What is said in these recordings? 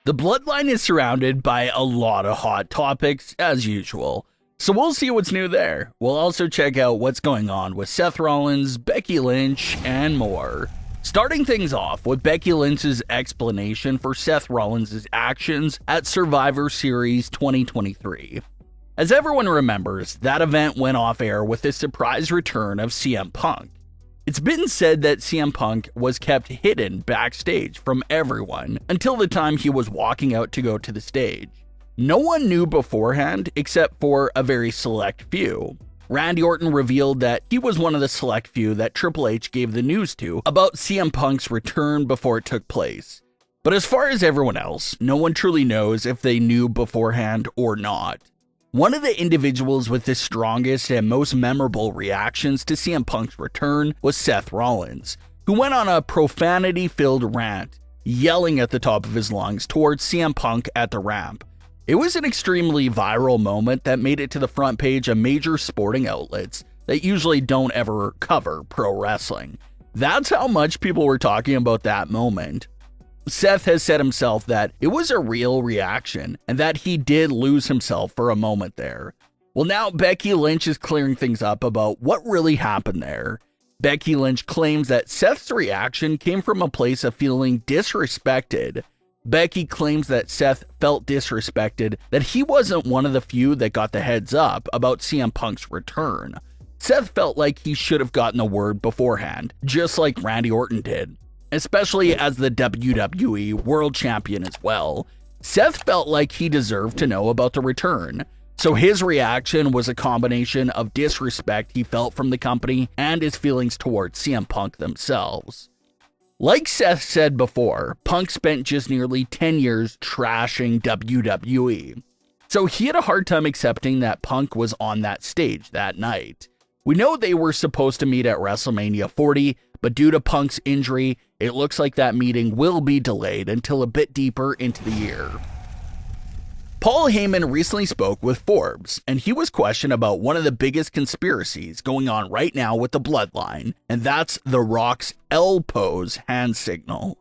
The Bloodline is surrounded by a lot of hot topics, as usual, so we'll see what's new there. We'll also check out what's going on with Seth Rollins, Becky Lynch, and more. Starting things off with Becky Lynch's explanation for Seth Rollins' actions at Survivor Series 2023. As everyone remembers, that event went off air with the surprise return of CM Punk. It's been said that CM Punk was kept hidden backstage from everyone until the time he was walking out to go to the stage. No one knew beforehand except for a very select few. Randy Orton revealed that he was one of the select few that Triple H gave the news to about CM Punk's return before it took place. But as far as everyone else, no one truly knows if they knew beforehand or not. One of the individuals with the strongest and most memorable reactions to CM Punk's return was Seth Rollins, who went on a profanity-filled rant, yelling at the top of his lungs towards CM Punk at the ramp. It was an extremely viral moment that made it to the front page of major sporting outlets that usually don't ever cover pro wrestling. That's how much people were talking about that moment. Seth has said himself that it was a real reaction and that he did lose himself for a moment there. Well, now Becky Lynch is clearing things up about what really happened there. Becky Lynch claims that Seth's reaction came from a place of feeling disrespected. Becky claims that Seth felt disrespected, that he wasn't one of the few that got the heads up about CM Punk's return. Seth felt like he should have gotten a word beforehand, just like Randy Orton did, especially as the WWE World Champion as well. Seth felt like he deserved to know about the return, so his reaction was a combination of disrespect he felt from the company and his feelings towards CM Punk themselves. Like Seth said before, Punk spent just nearly 10 years trashing WWE, so he had a hard time accepting that Punk was on that stage that night. We know they were supposed to meet at WrestleMania 40, but due to Punk's injury, it looks like that meeting will be delayed until a bit deeper into the year. Paul Heyman recently spoke with Forbes, and he was questioned about one of the biggest conspiracies going on right now with the Bloodline, and that's The Rock's L pose hand signal.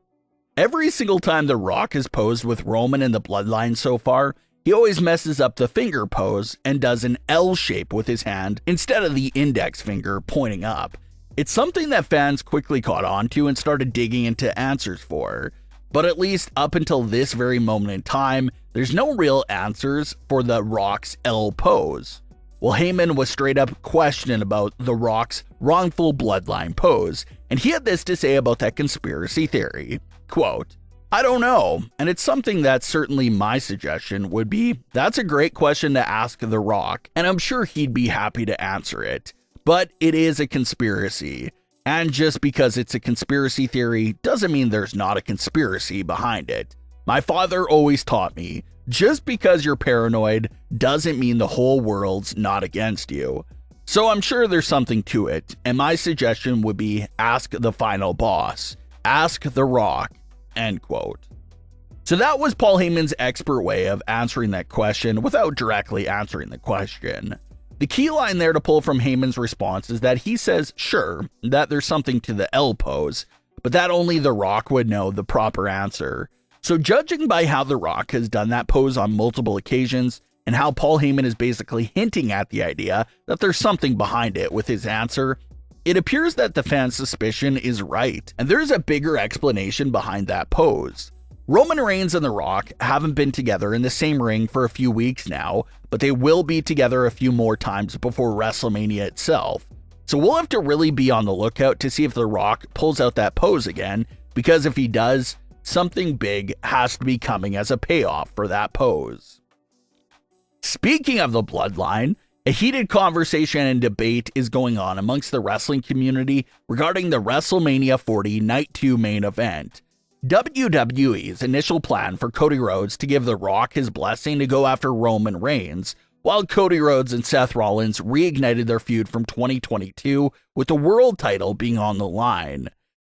Every single time The Rock has posed with Roman in the Bloodline so far, he always messes up the finger pose and does an L shape with his hand instead of the index finger pointing up. It's something that fans quickly caught on to and started digging into answers for. But at least up until this very moment in time, there's no real answers for The Rock's L pose. Well, Heyman was straight up questioned about The Rock's wrongful Bloodline pose, and he had this to say about that conspiracy theory. Quote, "I don't know, and it's something that certainly my suggestion would be, that's a great question to ask The Rock, and I'm sure he'd be happy to answer it. But it is a conspiracy, and just because it's a conspiracy theory doesn't mean there's not a conspiracy behind it. My father always taught me, just because you're paranoid doesn't mean the whole world's not against you. So I'm sure there's something to it, and my suggestion would be ask the final boss. Ask The Rock." End quote. So that was Paul Heyman's expert way of answering that question without directly answering the question. The key line there to pull from Heyman's response is that he says, sure, that there's something to the L pose, but that only The Rock would know the proper answer. So judging by how The Rock has done that pose on multiple occasions, and how Paul Heyman is basically hinting at the idea that there's something behind it with his answer, it appears that the fan's suspicion is right, and there's a bigger explanation behind that pose. Roman Reigns and The Rock haven't been together in the same ring for a few weeks now, but they will be together a few more times before WrestleMania itself. So we'll have to really be on the lookout to see if The Rock pulls out that pose again, because if he does, something big has to be coming as a payoff for that pose. Speaking of the Bloodline, a heated conversation and debate is going on amongst the wrestling community regarding the WrestleMania 40 Night 2 main event. WWE's initial plan for Cody Rhodes to give The Rock his blessing to go after Roman Reigns, while Cody Rhodes and Seth Rollins reignited their feud from 2022 with the world title being on the line.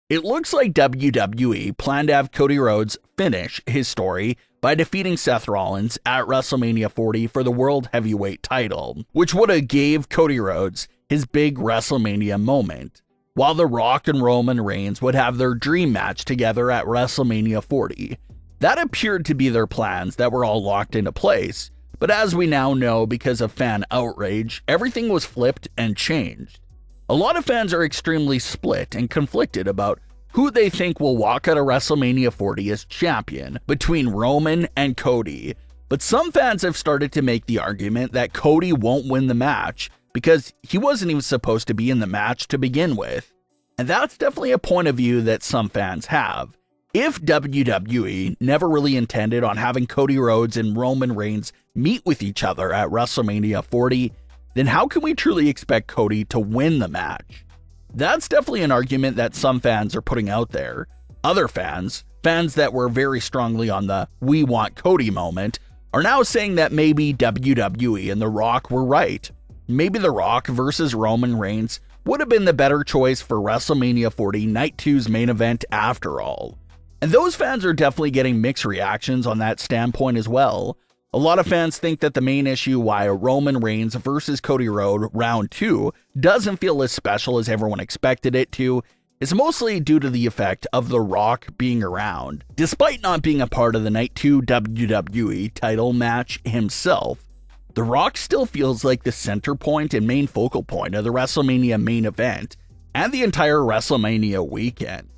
It looks like WWE planned to have Cody Rhodes finish his story by defeating Seth Rollins at WrestleMania 40 for the World Heavyweight title, which would have gave Cody Rhodes his big WrestleMania moment, while The Rock and Roman Reigns would have their dream match together at WrestleMania 40. That appeared to be their plans that were all locked into place, but as we now know, because of fan outrage, everything was flipped and changed. A lot of fans are extremely split and conflicted about who they think will walk out of WrestleMania 40 as champion between Roman and Cody, but some fans have started to make the argument that Cody won't win the match because he wasn't even supposed to be in the match to begin with. And that's definitely a point of view that some fans have. If WWE never really intended on having Cody Rhodes and Roman Reigns meet with each other at WrestleMania 40, then how can we truly expect Cody to win the match? That's definitely an argument that some fans are putting out there. Other fans that were very strongly on the "we want Cody" moment, are now saying that maybe WWE and The Rock were right. Maybe The Rock versus Roman Reigns would have been the better choice for WrestleMania 40 Night 2's main event after all. And those fans are definitely getting mixed reactions on that standpoint as well. A lot of fans think that the main issue why Roman Reigns versus Cody Rhodes round 2 doesn't feel as special as everyone expected it to is mostly due to the effect of The Rock being around. Despite not being a part of the Night 2 WWE title match himself, The Rock still feels like the center point and main focal point of the WrestleMania main event and the entire WrestleMania weekend.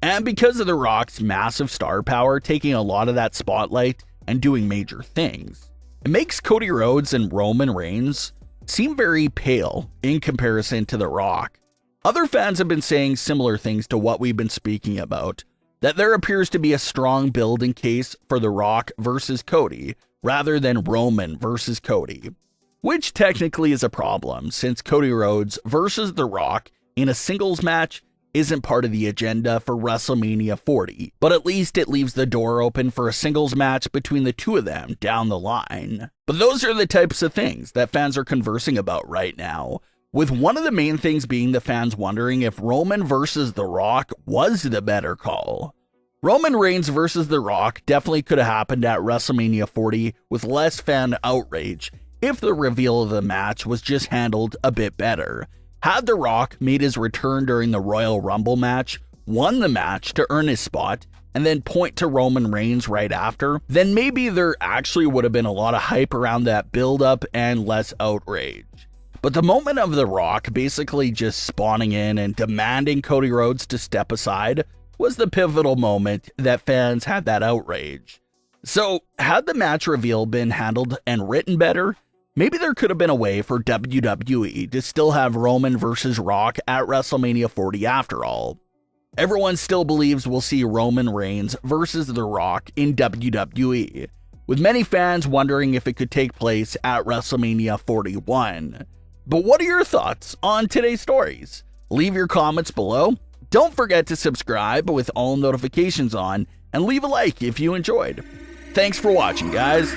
And because of The Rock's massive star power taking a lot of that spotlight and doing major things, it makes Cody Rhodes and Roman Reigns seem very pale in comparison to The Rock. Other fans have been saying similar things to what we've been speaking about, that there appears to be a strong building case for The Rock versus Cody rather than Roman versus Cody, which technically is a problem since Cody Rhodes versus The Rock in a singles match isn't part of the agenda for WrestleMania 40, but at least it leaves the door open for a singles match between the two of them down the line. But those are the types of things that fans are conversing about right now, with one of the main things being the fans wondering if Roman versus The Rock was the better call. Roman Reigns versus The Rock definitely could have happened at WrestleMania 40 with less fan outrage if the reveal of the match was just handled a bit better. Had The Rock made his return during the Royal Rumble match, won the match to earn his spot, and then point to Roman Reigns right after, then maybe there actually would have been a lot of hype around that build-up and less outrage. But the moment of The Rock basically just spawning in and demanding Cody Rhodes to step aside was the pivotal moment that fans had that outrage. So, had the match reveal been handled and written better, maybe there could have been a way for WWE to still have Roman versus Rock at WrestleMania 40 after all. Everyone still believes we'll see Roman Reigns versus The Rock in WWE, with many fans wondering if it could take place at WrestleMania 41. But what are your thoughts on today's stories? Leave your comments below. Don't forget to subscribe with all notifications on and leave a like if you enjoyed. Thanks for watching, guys.